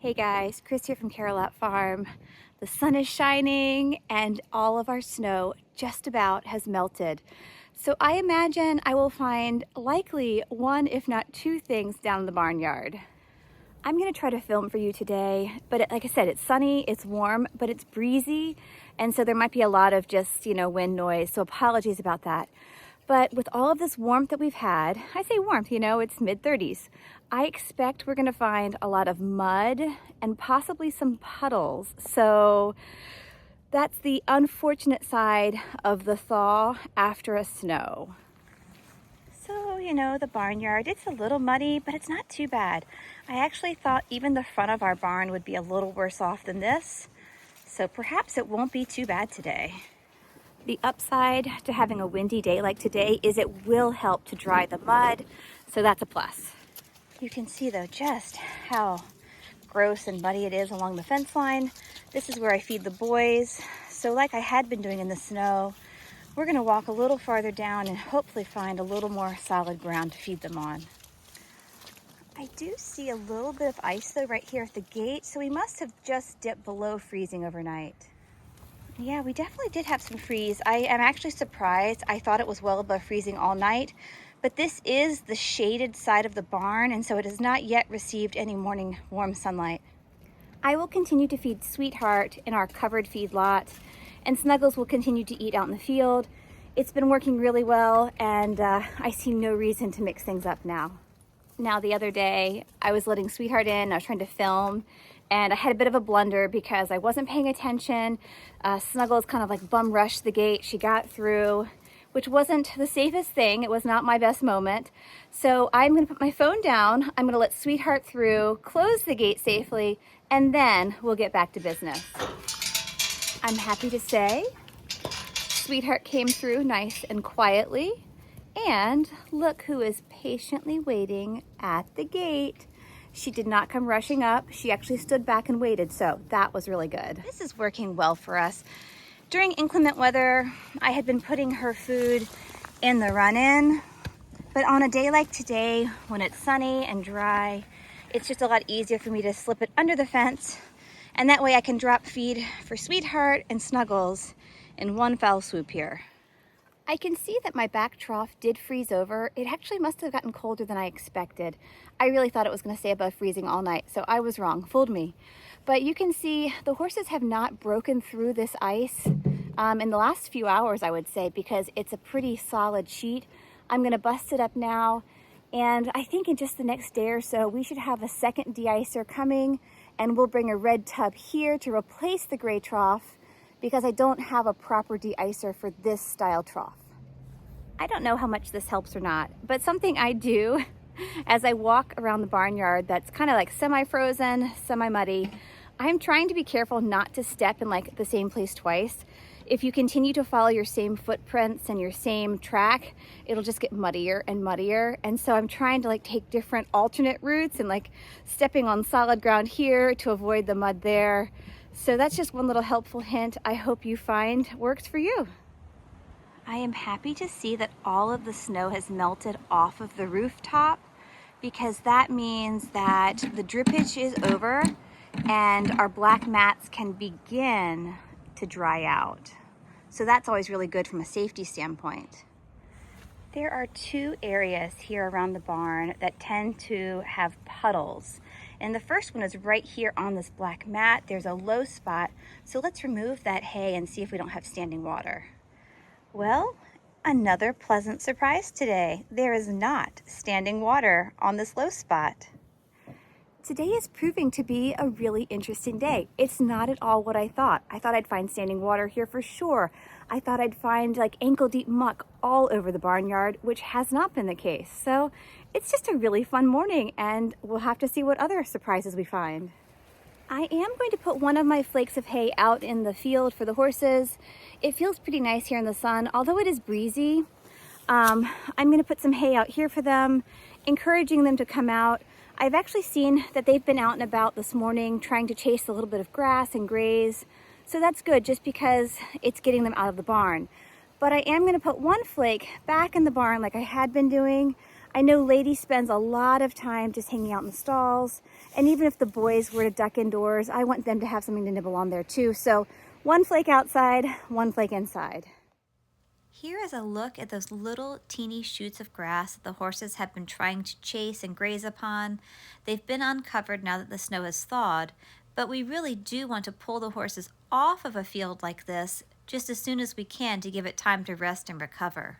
Hey guys, Chris here from Carolat Farm. The sun is shining and all of our snow just about has melted. So I imagine I will find likely one, if not two things down in the barnyard. I'm gonna try to film for you today, but like I said, it's sunny, it's warm, but it's breezy. And so there might be a lot of just, wind noise. So apologies about that. But with all of this warmth that we've had, I say warmth, it's mid-30s. I expect we're gonna find a lot of mud and possibly some puddles. So that's the unfortunate side of the thaw after a snow. So, the barnyard, it's a little muddy, but it's not too bad. I actually thought even the front of our barn would be a little worse off than this. So perhaps it won't be too bad today. The upside to having a windy day like today is it will help to dry the mud, so that's a plus. You can see though just how gross and muddy it is along the fence line. This is where I feed the boys. So like I had been doing in the snow, we're gonna walk a little farther down and hopefully find a little more solid ground to feed them on. I do see a little bit of ice though right here at the gate, so we must have just dipped below freezing overnight. Yeah, we definitely did have some freeze. I am actually surprised. I thought it was well above freezing all night, but this is the shaded side of the barn, and so it has not yet received any morning warm sunlight. I will continue to feed Sweetheart in our covered feed lot, and Snuggles will continue to eat out in the field. It's been working really well, and I see no reason to mix things up now. Now, the other day, I was letting Sweetheart in, I was trying to film, and I had a bit of a blunder because I wasn't paying attention. Snuggles kind of like bum rushed the gate. She got through, which wasn't the safest thing. It was not my best moment. So I'm gonna put my phone down. I'm gonna let Sweetheart through, close the gate safely, and then we'll get back to business. I'm happy to say Sweetheart came through nice and quietly. And look who is patiently waiting at the gate. She did not come rushing up. She actually stood back and waited, so that was really good. This is working well for us. During inclement weather, I had been putting her food in the run-in, but on a day like today, when it's sunny and dry, it's just a lot easier for me to slip it under the fence, and that way I can drop feed for Sweetheart and Snuggles in one foul swoop here. I can see that my back trough did freeze over. It actually must have gotten colder than I expected. I really thought it was going to stay above freezing all night, so I was wrong, fooled me. But you can see the horses have not broken through this ice in the last few hours, I would say, because it's a pretty solid sheet. I'm going to bust it up now, and I think in just the next day or so, we should have a second de-icer coming, and we'll bring a red tub here to replace the gray trough because I don't have a proper de-icer for this style trough. I don't know how much this helps or not, but something I do as I walk around the barnyard that's kind of like semi-frozen, semi-muddy, I'm trying to be careful not to step in like the same place twice. If you continue to follow your same footprints and your same track, it'll just get muddier and muddier. And so I'm trying to take different alternate routes and stepping on solid ground here to avoid the mud there. So that's just one little helpful hint I hope you find works for you. I am happy to see that all of the snow has melted off of the rooftop because that means that the drippage is over and our black mats can begin to dry out. So that's always really good from a safety standpoint. There are two areas here around the barn that tend to have puddles. And the first one is right here on this black mat. There's a low spot. So let's remove that hay and see if we don't have standing water. Well, another pleasant surprise today. There is not standing water on this low spot. Today is proving to be a really interesting day. It's not at all what I thought. I thought I'd find standing water here for sure. I thought I'd find ankle deep muck all over the barnyard, which has not been the case. So it's just a really fun morning, and we'll have to see what other surprises we find. I am going to put one of my flakes of hay out in the field for the horses. It feels pretty nice here in the sun, although it is breezy. I'm going to put some hay out here for them, encouraging them to come out. I've actually seen that they've been out and about this morning trying to chase a little bit of grass and graze. So that's good just because it's getting them out of the barn. But I am going to put one flake back in the barn like I had been doing. I know Lady spends a lot of time just hanging out in the stalls, And even if the boys were to duck indoors, I want them to have something to nibble on there too. So one flake outside, one flake inside. Here is a look at those little teeny shoots of grass that the horses have been trying to chase and graze upon. They've been uncovered now that the snow has thawed, but we really do want to pull the horses off of a field like this just as soon as we can to give it time to rest and recover.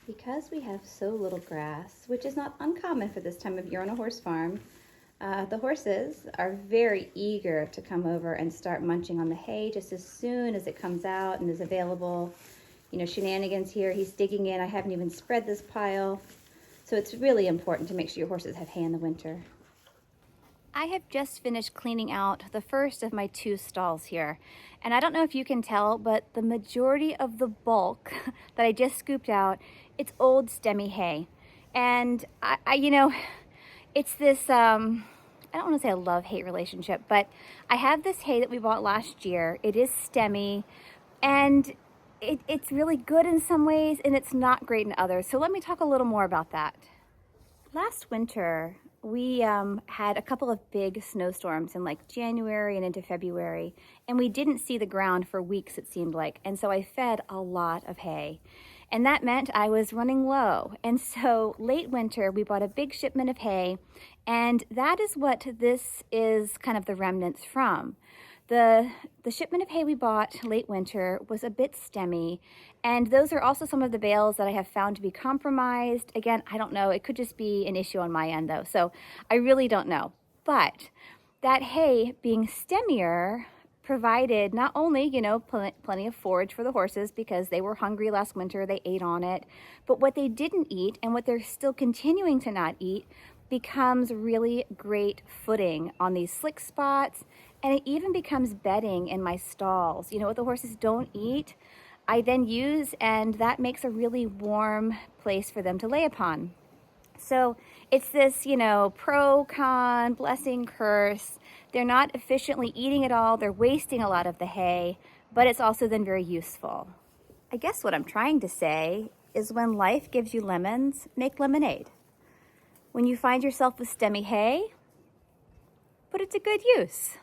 Because we have so little grass, which is not uncommon for this time of year on a horse farm, the horses are very eager to come over and start munching on the hay just as soon as it comes out and is available. You know, Shenanigans here, he's digging in. I haven't even spread this pile. So it's really important to make sure your horses have hay in the winter. I have just finished cleaning out the first of my 2 stalls here. And I don't know if you can tell, but the majority of the bulk that I just scooped out, it's old stemmy hay. And you know, it's this, I don't want to say a love-hate relationship, but I have this hay that we bought last year. It is stemmy, and it's really good in some ways, and it's not great in others. So let me talk a little more about that. Last winter, we had a couple of big snowstorms in like January and into February, and we didn't see the ground for weeks, it seemed like. And so I fed a lot of hay. And that meant I was running low. And so late winter, we bought a big shipment of hay, and that is what this is kind of the remnants from. The shipment of hay we bought late winter was a bit stemmy, and those are also some of the bales that I have found to be compromised. Again, I don't know. It could just be an issue on my end, though, so I really don't know. But that hay being stemmier provided not only, you know, plenty of forage for the horses because they were hungry last winter, they ate on it, but what they didn't eat and what they're still continuing to not eat becomes really great footing on these slick spots, and it even becomes bedding in my stalls. You know, what the horses don't eat, I then use, and that makes a really warm place for them to lay upon. So it's this, you know, pro, con, blessing, curse. They're not efficiently eating it all. They're wasting a lot of the hay, but it's also then very useful. I guess what I'm trying to say is when life gives you lemons, make lemonade. When you find yourself with stemmy hay, put it to good use.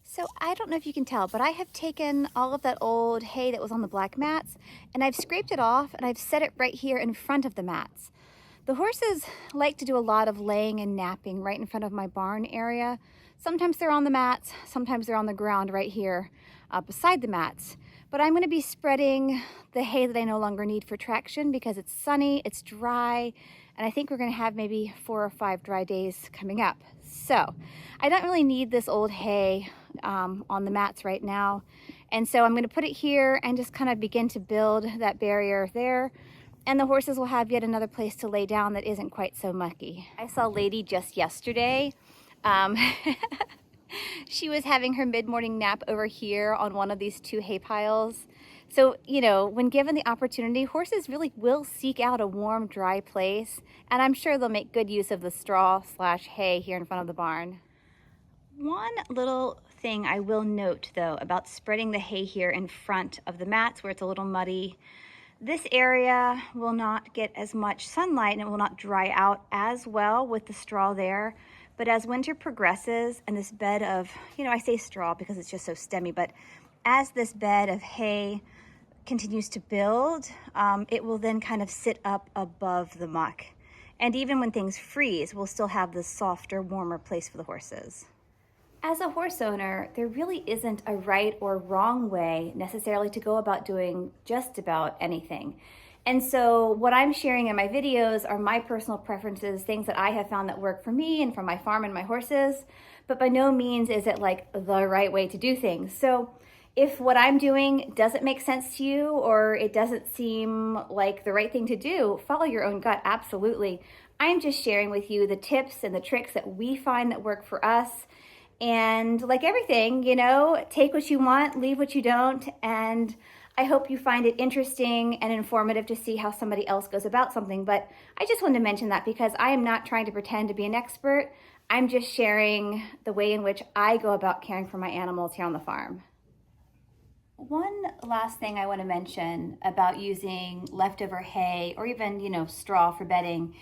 So I don't know if you can tell, but I have taken all of that old hay that was on the black mats, and I've scraped it off, and I've set it right here in front of the mats. The horses like to do a lot of laying and napping right in front of my barn area. Sometimes they're on the mats, sometimes they're on the ground right here beside the mats. But I'm gonna be spreading the hay that I no longer need for traction because it's sunny, it's dry, and I think we're gonna have maybe 4 or 5 dry days coming up. So I don't really need this old hay on the mats right now. And so I'm gonna put it here and just kind of begin to build that barrier there. And the horses will have yet another place to lay down that isn't quite so mucky. I saw Lady just yesterday. She was having her mid-morning nap over here on one of these 2 hay piles. So, you know, when given the opportunity, horses really will seek out a warm, dry place, and I'm sure they'll make good use of the straw/hay here in front of the barn. One little thing I will note, though, about spreading the hay here in front of the mats where it's a little muddy, this area will not get as much sunlight and it will not dry out as well with the straw there. But as winter progresses and this bed of, you know, I say straw because it's just so stemmy, but as this bed of hay continues to build, it will then kind of sit up above the muck. And even when things freeze, we'll still have this softer, warmer place for the horses. As a horse owner, there really isn't a right or wrong way necessarily to go about doing just about anything. And so what I'm sharing in my videos are my personal preferences, things that I have found that work for me and for my farm and my horses, but by no means is it like the right way to do things. So if what I'm doing doesn't make sense to you or it doesn't seem like the right thing to do, follow your own gut, absolutely. I'm just sharing with you the tips and the tricks that we find that work for us. And like everything, you know, take what you want, leave what you don't. And I hope you find it interesting and informative to see how somebody else goes about something. But I just wanted to mention that because I am not trying to pretend to be an expert. I'm just sharing the way in which I go about caring for my animals here on the farm. One last thing I want to mention about using leftover hay or even, you know, straw for bedding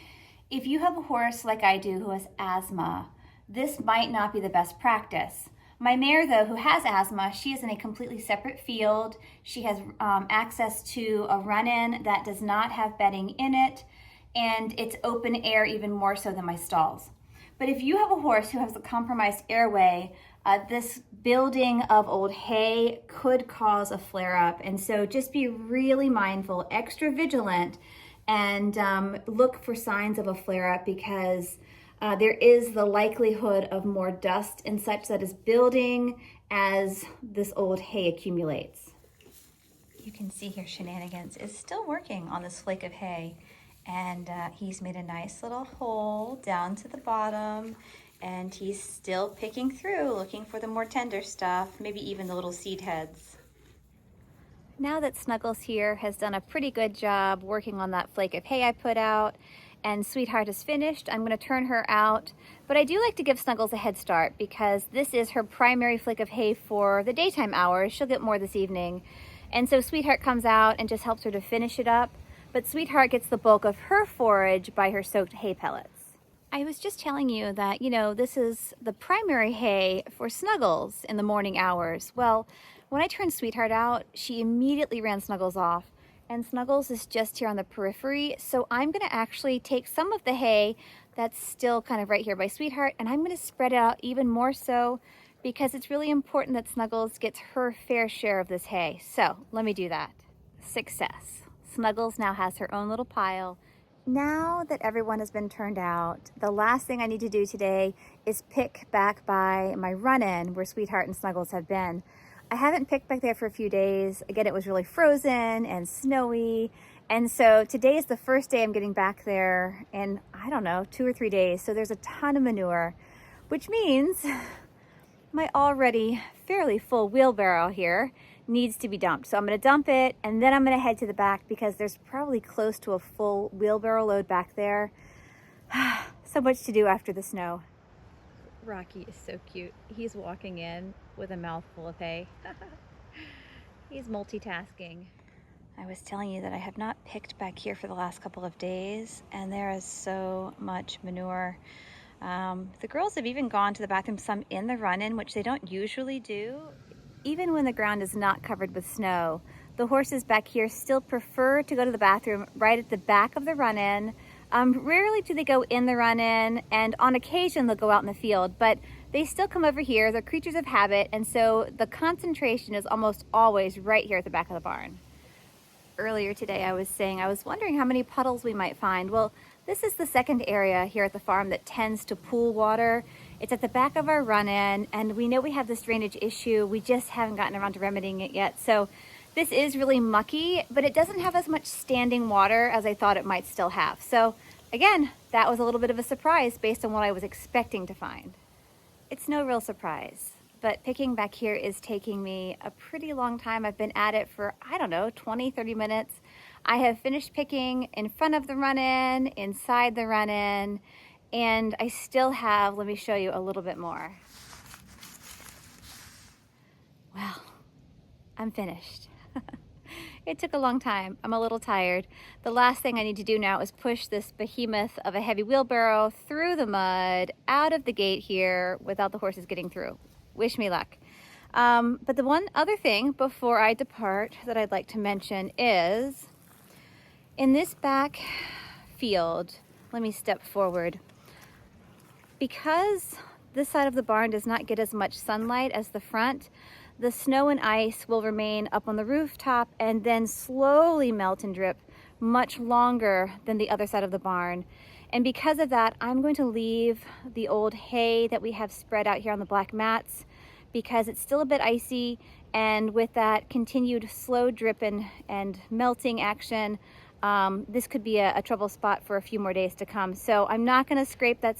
If you have a horse like I do who has asthma, this might not be the best practice. My mare, though, who has asthma, she is in a completely separate field. She has access to a run-in that does not have bedding in it, and it's open air even more so than my stalls. But if you have a horse who has a compromised airway, this building of old hay could cause a flare-up. And so just be really mindful, extra vigilant, and look for signs of a flare-up, because there is the likelihood of more dust and such that is building as this old hay accumulates. You can see here Shenanigans is still working on this flake of hay, and he's made a nice little hole down to the bottom, and he's still picking through, looking for the more tender stuff, maybe even the little seed heads. Now that Snuggles here has done a pretty good job working on that flake of hay I put out, and Sweetheart is finished, I'm going to turn her out. But I do like to give Snuggles a head start, because this is her primary flake of hay for the daytime hours. She'll get more this evening. And so Sweetheart comes out and just helps her to finish it up. But Sweetheart gets the bulk of her forage by her soaked hay pellets. I was just telling you that, this is the primary hay for Snuggles in the morning hours. Well, when I turned Sweetheart out, she immediately ran Snuggles off. And Snuggles is just here on the periphery, so I'm going to actually take some of the hay that's still kind of right here by Sweetheart, and I'm going to spread it out even more so, because it's really important that Snuggles gets her fair share of this hay. So let me do that. Success. Snuggles now has her own little pile. Now that everyone has been turned out, the last thing I need to do today is pick back by my run-in where Sweetheart and Snuggles have been. I haven't picked back there for a few days. Again, it was really frozen and snowy. And so today is the first day I'm getting back there in, I don't know, 2 or 3 days. So there's a ton of manure, which means my already fairly full wheelbarrow here needs to be dumped. So I'm going to dump it, and then I'm going to head to the back, because there's probably close to a full wheelbarrow load back there. So much to do after the snow. Rocky is so cute. He's walking in with a mouthful of hay. He's multitasking. I was telling you that I have not picked back here for the last couple of days, and there is so much manure. The girls have even gone to the bathroom, some in the run-in, which they don't usually do. Even when the ground is not covered with snow, the horses back here still prefer to go to the bathroom right at the back of the run-in. Rarely do they go in the run-in, and on occasion they'll go out in the field, but they still come over here. They're creatures of habit, and so the concentration is almost always right here at the back of the barn. Earlier today I was saying I was wondering how many puddles we might find. Well, this is the second area here at the farm that tends to pool water. It's at the back of our run-in, and we know we have this drainage issue. We just haven't gotten around to remedying it yet. So this is really mucky, but it doesn't have as much standing water as I thought it might still have. So again, that was a little bit of a surprise based on what I was expecting to find. It's no real surprise, but picking back here is taking me a pretty long time. I've been at it for, I don't know, 20, 30 minutes. I have finished picking in front of the run-in, inside the run-in, and I still have, let me show you a little bit more. Well, I'm finished. It took a long time. I'm a little tired. The last thing I need to do now is push this behemoth of a heavy wheelbarrow through the mud, out of the gate here, without the horses getting through. Wish me luck. But the one other thing before I depart that I'd like to mention is, in this back field, let me step forward. Because this side of the barn does not get as much sunlight as the front, the snow and ice will remain up on the rooftop and then slowly melt and drip much longer than the other side of the barn. And because of that, I'm going to leave the old hay that we have spread out here on the black mats, because it's still a bit icy, and with that continued slow drip and melting action, this could be a trouble spot for a few more days to come. So I'm not going to scrape that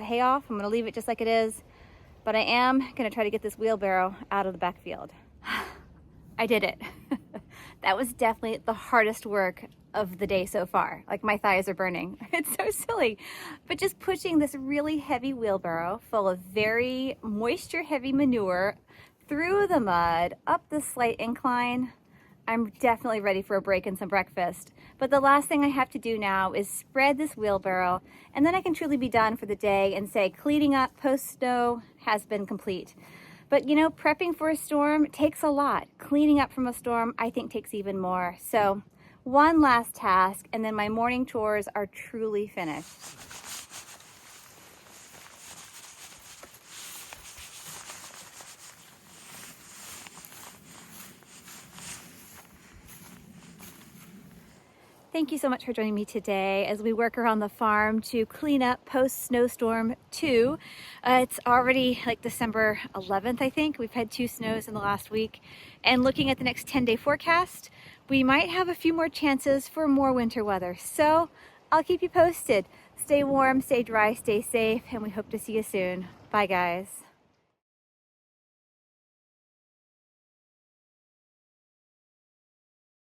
hay off. I'm going to leave it just like it is. But I am going to try to get this wheelbarrow out of the backfield. I did it. That was definitely the hardest work of the day so far. Like, my thighs are burning. It's so silly. But just pushing this really heavy wheelbarrow full of very moisture heavy manure through the mud, up the slight incline, I'm definitely ready for a break and some breakfast. But the last thing I have to do now is spread this wheelbarrow, and then I can truly be done for the day and say cleaning up post-snow has been complete. But you know, prepping for a storm takes a lot. Cleaning up from a storm, I think, takes even more. So one last task, and then my morning chores are truly finished. Thank you so much for joining me today as we work around the farm to clean up post-snowstorm 2. It's already like December 11th, I think. We've had 2 snows in the last week. And looking at the next 10-day forecast, we might have a few more chances for more winter weather. So I'll keep you posted. Stay warm, stay dry, stay safe, and we hope to see you soon. Bye, guys.